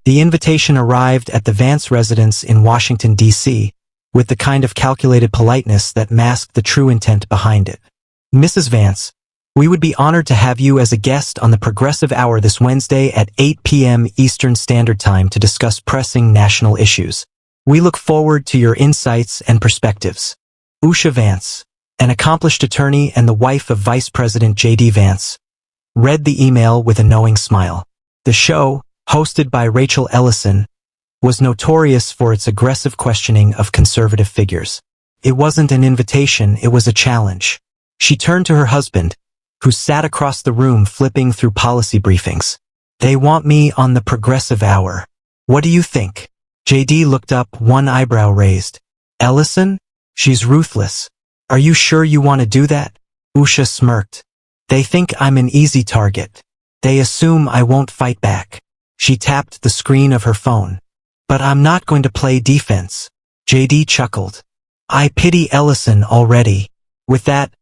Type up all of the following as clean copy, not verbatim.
The invitation arrived at the Vance residence in Washington, D.C., with the kind of calculated politeness that masked the true intent behind it. Mrs. Vance, we would be honored to have you as a guest on the Progressive Hour this Wednesday at 8 p.m. Eastern Standard Time to discuss pressing national issues. We look forward to your insights and perspectives. Usha Vance, an accomplished attorney and the wife of Vice President J.D. Vance, read the email with a knowing smile. The show, hosted by Rachel Ellison, was notorious for its aggressive questioning of conservative figures. It wasn't an invitation, it was a challenge. She turned to her husband, who sat across the room flipping through policy briefings. They want me on the Progressive Hour. What do you think? J.D. looked up, one eyebrow raised. Ellison? She's ruthless. Are you sure you want to do that? Usha smirked. They think I'm an easy target. They assume I won't fight back. She tapped the screen of her phone. But I'm not going to play defense. J.D. chuckled. I pity Ellison already. With that,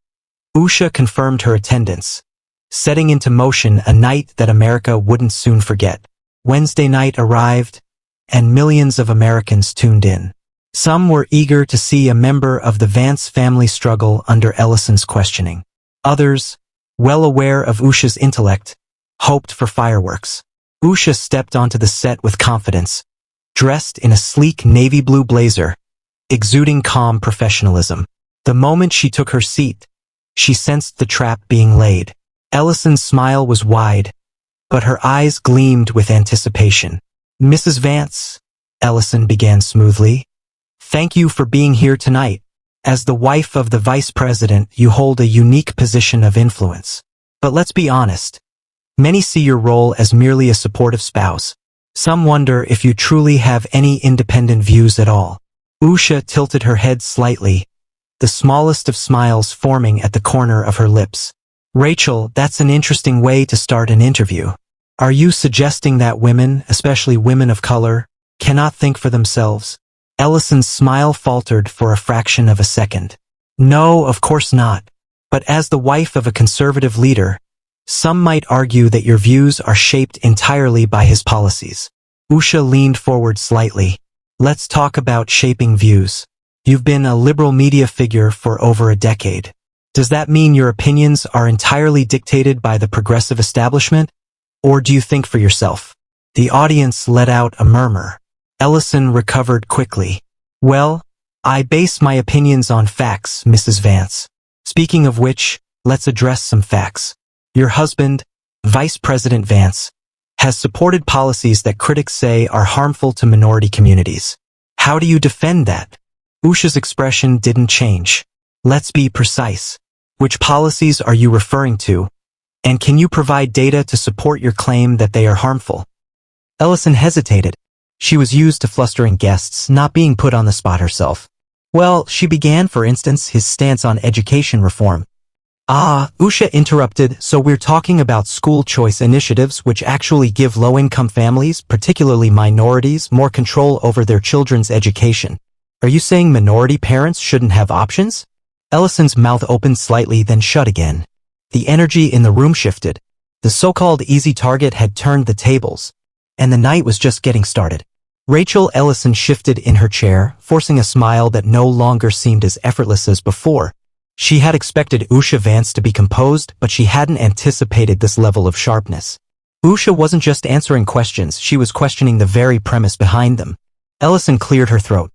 Usha confirmed her attendance, setting into motion a night that America wouldn't soon forget. Wednesday night arrived, and millions of Americans tuned in. Some were eager to see a member of the Vance family struggle under Ellison's questioning. Others, well aware of Usha's intellect, hoped for fireworks. Usha stepped onto the set with confidence, dressed in a sleek navy blue blazer, exuding calm professionalism. The moment she took her seat, she sensed the trap being laid. Ellison's smile was wide, but her eyes gleamed with anticipation. Mrs. Vance, Ellison began smoothly, thank you for being here tonight. As the wife of the Vice President, you hold a unique position of influence. But let's be honest. Many see your role as merely a supportive spouse. Some wonder if you truly have any independent views at all. Usha tilted her head slightly, the smallest of smiles forming at the corner of her lips. Rachel, that's an interesting way to start an interview. Are you suggesting that women, especially women of color, cannot think for themselves? Ellison's smile faltered for a fraction of a second. No, of course not. But as the wife of a conservative leader, some might argue that your views are shaped entirely by his policies. Usha leaned forward slightly. Let's talk about shaping views. You've been a liberal media figure for over a decade. Does that mean your opinions are entirely dictated by the progressive establishment? Or do you think for yourself? The audience let out a murmur. Ellison recovered quickly. Well, I base my opinions on facts, Mrs. Vance. Speaking of which, let's address some facts. Your husband, Vice President Vance, has supported policies that critics say are harmful to minority communities. How do you defend that? Usha's expression didn't change. Let's be precise. Which policies are you referring to? And can you provide data to support your claim that they are harmful? Ellison hesitated. She was used to flustering guests, not being put on the spot herself. Well, she began, for instance, his stance on education reform. Usha interrupted, so we're talking about school choice initiatives which actually give low-income families, particularly minorities, more control over their children's education. Are you saying minority parents shouldn't have options? Ellison's mouth opened slightly, then shut again. The energy in the room shifted. The so-called easy target had turned the tables, and the night was just getting started. Rachel Ellison shifted in her chair, forcing a smile that no longer seemed as effortless as before. She had expected Usha Vance to be composed, but she hadn't anticipated this level of sharpness. Usha wasn't just answering questions, she was questioning the very premise behind them. Ellison cleared her throat.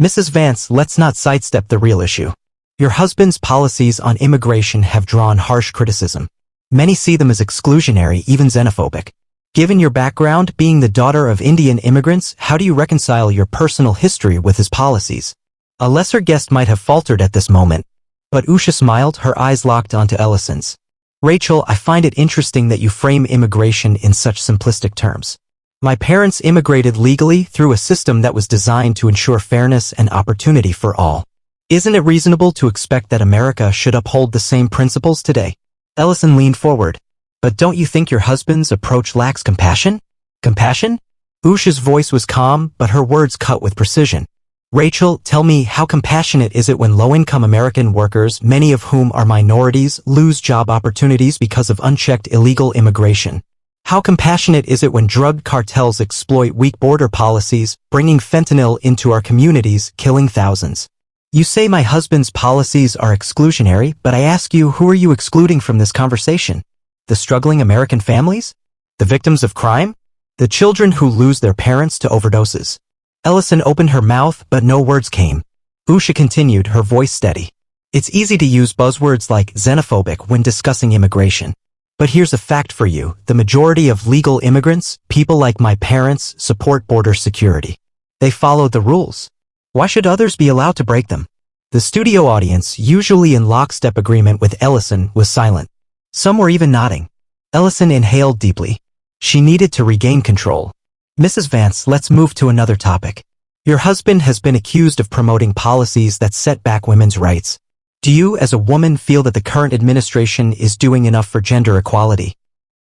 Mrs. Vance, let's not sidestep the real issue. Your husband's policies on immigration have drawn harsh criticism. Many see them as exclusionary, even xenophobic. Given your background, being the daughter of Indian immigrants, how do you reconcile your personal history with his policies? A lesser guest might have faltered at this moment, but Usha smiled, her eyes locked onto Ellison's. Rachel, I find it interesting that you frame immigration in such simplistic terms. My parents immigrated legally through a system that was designed to ensure fairness and opportunity for all. Isn't it reasonable to expect that America should uphold the same principles today? Ellison leaned forward. But don't you think your husband's approach lacks compassion? Compassion? Usha's voice was calm, but her words cut with precision. Rachel, tell me, how compassionate is it when low-income American workers, many of whom are minorities, lose job opportunities because of unchecked illegal immigration? How compassionate is it when drug cartels exploit weak border policies, bringing fentanyl into our communities, killing thousands? You say my husband's policies are exclusionary, but I ask you, who are you excluding from this conversation? The struggling American families? The victims of crime? The children who lose their parents to overdoses? Ellison opened her mouth, but no words came. Usha continued, her voice steady. It's easy to use buzzwords like xenophobic when discussing immigration. But here's a fact for you. The majority of legal immigrants, people like my parents, support border security. They follow the rules. Why should others be allowed to break them? The studio audience, usually in lockstep agreement with Ellison, was silent. Some were even nodding. Ellison inhaled deeply. She needed to regain control. Mrs. Vance, let's move to another topic. Your husband has been accused of promoting policies that set back women's rights. Do you, as a woman, feel that the current administration is doing enough for gender equality?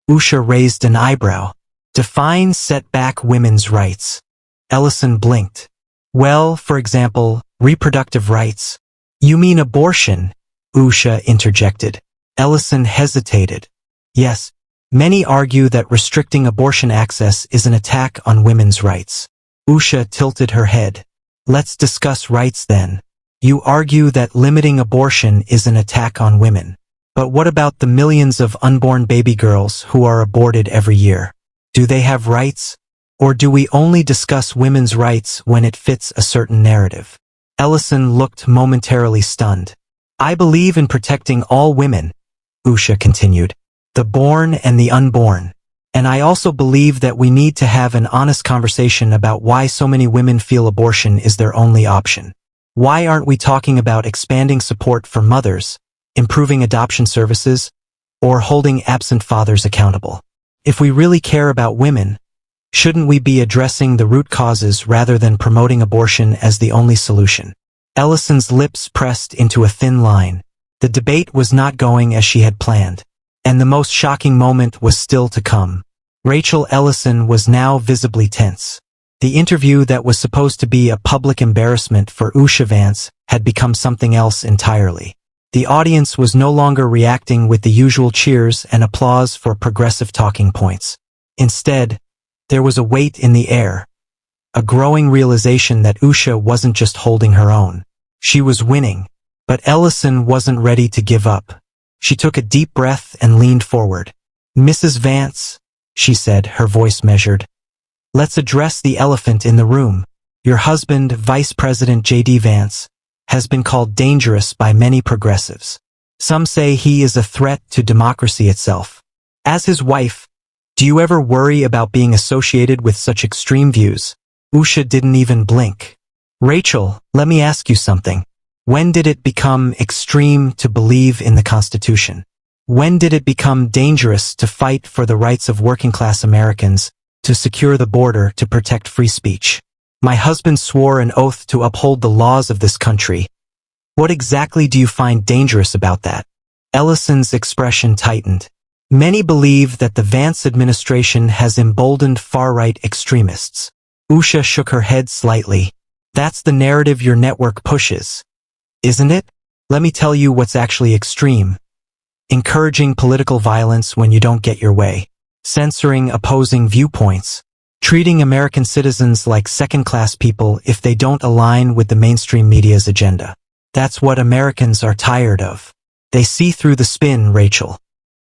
Usha raised an eyebrow. Define set back women's rights. Ellison blinked. Well, for example, reproductive rights. You mean abortion? Usha interjected. Ellison hesitated. Yes, many argue that restricting abortion access is an attack on women's rights. Usha tilted her head. Let's discuss rights then. You argue that limiting abortion is an attack on women. But what about the millions of unborn baby girls who are aborted every year? Do they have rights? Or do we only discuss women's rights when it fits a certain narrative? Ellison looked momentarily stunned. I believe in protecting all women, Usha continued, the born and the unborn. And I also believe that we need to have an honest conversation about why so many women feel abortion is their only option. Why aren't we talking about expanding support for mothers, improving adoption services, or holding absent fathers accountable? If we really care about women, shouldn't we be addressing the root causes rather than promoting abortion as the only solution? Ellison's lips pressed into a thin line. The debate was not going as she had planned, and the most shocking moment was still to come. Rachel Ellison was now visibly tense. The interview that was supposed to be a public embarrassment for Usha Vance had become something else entirely. The audience was no longer reacting with the usual cheers and applause for progressive talking points. Instead, there was a weight in the air, a growing realization that Usha wasn't just holding her own. She was winning, but Ellison wasn't ready to give up. She took a deep breath and leaned forward. Mrs. Vance, she said, her voice measured. Let's address the elephant in the room. Your husband, Vice President J.D. Vance, has been called dangerous by many progressives. Some say he is a threat to democracy itself. As his wife, do you ever worry about being associated with such extreme views? Usha didn't even blink. Rachel, let me ask you something. When did it become extreme to believe in the Constitution? When did it become dangerous to fight for the rights of working-class Americans, to secure the border, to protect free speech? My husband swore an oath to uphold the laws of this country. What exactly do you find dangerous about that? Ellison's expression tightened. Many believe that the Vance administration has emboldened far-right extremists. Usha shook her head slightly. That's the narrative your network pushes, isn't it? Let me tell you what's actually extreme. Encouraging political violence when you don't get your way. Censoring opposing viewpoints. Treating American citizens like second-class people if they don't align with the mainstream media's agenda. That's what Americans are tired of. They see through the spin, Rachel.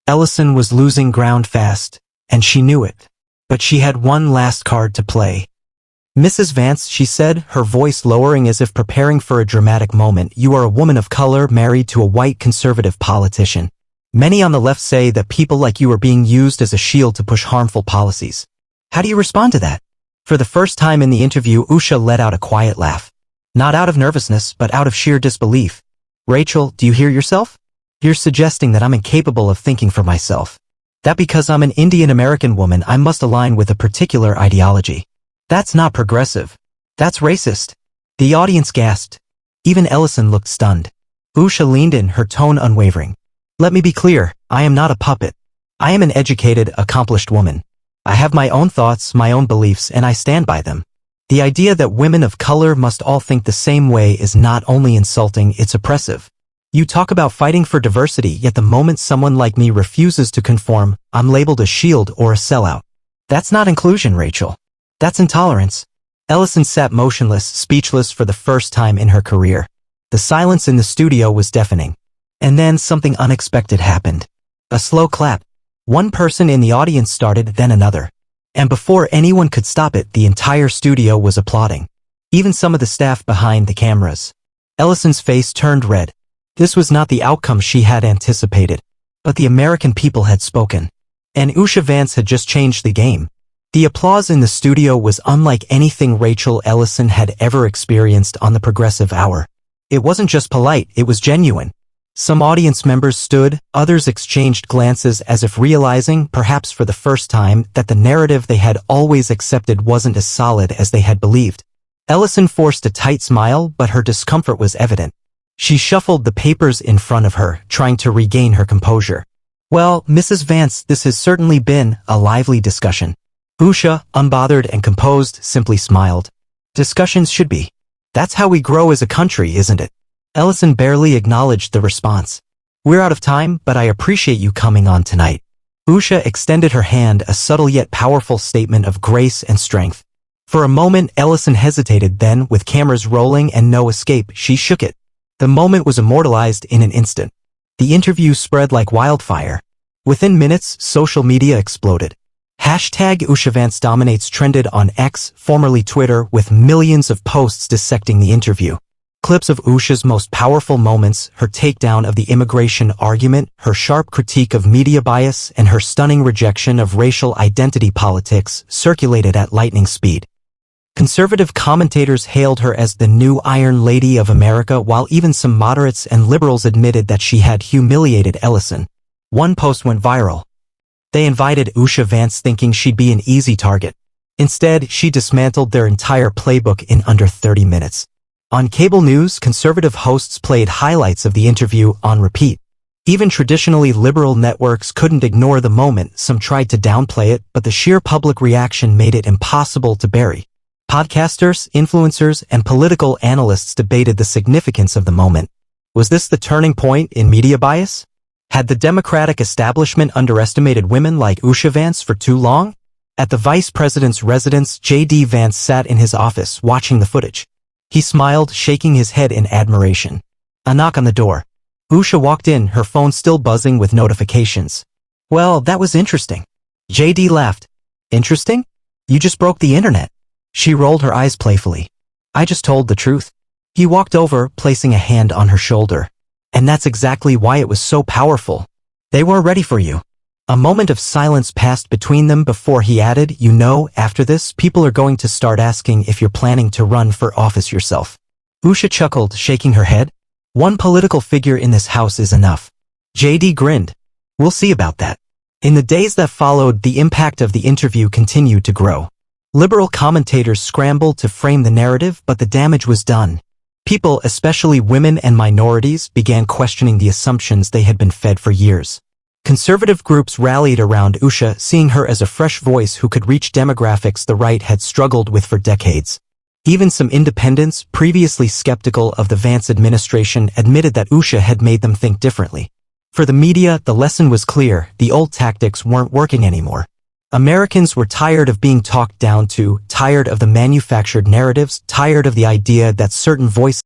Ellison was losing ground fast, and she knew it. But she had one last card to play. Mrs. Vance, she said, her voice lowering as if preparing for a dramatic moment, you are a woman of color married to a white conservative politician. Many on the left say that people like you are being used as a shield to push harmful policies. How do you respond to that? For the first time in the interview, Usha let out a quiet laugh. Not out of nervousness, but out of sheer disbelief. Rachel, do you hear yourself? You're suggesting that I'm incapable of thinking for myself. That because I'm an Indian American woman, I must align with a particular ideology. That's not progressive. That's racist. The audience gasped. Even Ellison looked stunned. Usha leaned in, her tone unwavering. Let me be clear, I am not a puppet. I am an educated, accomplished woman. I have my own thoughts, my own beliefs, and I stand by them. The idea that women of color must all think the same way is not only insulting, it's oppressive. You talk about fighting for diversity, yet the moment someone like me refuses to conform, I'm labeled a shield or a sellout. That's not inclusion, Rachel. That's intolerance. Ellison sat motionless, speechless for the first time in her career. The silence in the studio was deafening. And then something unexpected happened. A slow clap. One person in the audience started, then another. And before anyone could stop it, the entire studio was applauding. Even some of the staff behind the cameras. Ellison's face turned red. This was not the outcome she had anticipated. But the American people had spoken. And Usha Vance had just changed the game. The applause in the studio was unlike anything Rachel Ellison had ever experienced on the Progressive Hour. It wasn't just polite, it was genuine. Some audience members stood, others exchanged glances as if realizing, perhaps for the first time, that the narrative they had always accepted wasn't as solid as they had believed. Ellison forced a tight smile, but her discomfort was evident. She shuffled the papers in front of her, trying to regain her composure. Well, Mrs. Vance, this has certainly been a lively discussion. Usha, unbothered and composed, simply smiled. Discussions should be. That's how we grow as a country, isn't it? Ellison barely acknowledged the response. We're out of time, but I appreciate you coming on tonight. Usha extended her hand, a subtle yet powerful statement of grace and strength. For a moment, Ellison hesitated, then, with cameras rolling and no escape, she shook it. The moment was immortalized in an instant. The interview spread like wildfire. Within minutes, social media exploded. Hashtag Usha Vance dominates trended on X, formerly Twitter, with millions of posts dissecting the interview. Clips of Usha's most powerful moments, her takedown of the immigration argument, her sharp critique of media bias, and her stunning rejection of racial identity politics, circulated at lightning speed. Conservative commentators hailed her as the new Iron Lady of America, while even some moderates and liberals admitted that she had humiliated Ellison. One post went viral. They invited Usha Vance thinking she'd be an easy target. Instead, she dismantled their entire playbook in under 30 minutes. On cable news, conservative hosts played highlights of the interview on repeat. Even traditionally liberal networks couldn't ignore the moment. Some tried to downplay it, but the sheer public reaction made it impossible to bury. Podcasters, influencers, and political analysts debated the significance of the moment. Was this the turning point in media bias? Had the Democratic establishment underestimated women like Usha Vance for too long? At the Vice President's residence, J.D. Vance sat in his office, watching the footage. He smiled, shaking his head in admiration. A knock on the door. Usha walked in, her phone still buzzing with notifications. Well, that was interesting. J.D. laughed. Interesting? You just broke the internet. She rolled her eyes playfully. I just told the truth. He walked over, placing a hand on her shoulder. And that's exactly why it was so powerful. They weren't ready for you. A moment of silence passed between them before he added, you know, after this, people are going to start asking if you're planning to run for office yourself. Usha chuckled, shaking her head. One political figure in this house is enough. J.D. grinned. We'll see about that. In the days that followed, the impact of the interview continued to grow. Liberal commentators scrambled to frame the narrative, but the damage was done. People, especially women and minorities, began questioning the assumptions they had been fed for years. Conservative groups rallied around Usha, seeing her as a fresh voice who could reach demographics the right had struggled with for decades. Even some independents, previously skeptical of the Vance administration, admitted that Usha had made them think differently. For the media, the lesson was clear: the old tactics weren't working anymore. Americans were tired of being talked down to, tired of the manufactured narratives, tired of the idea that certain voices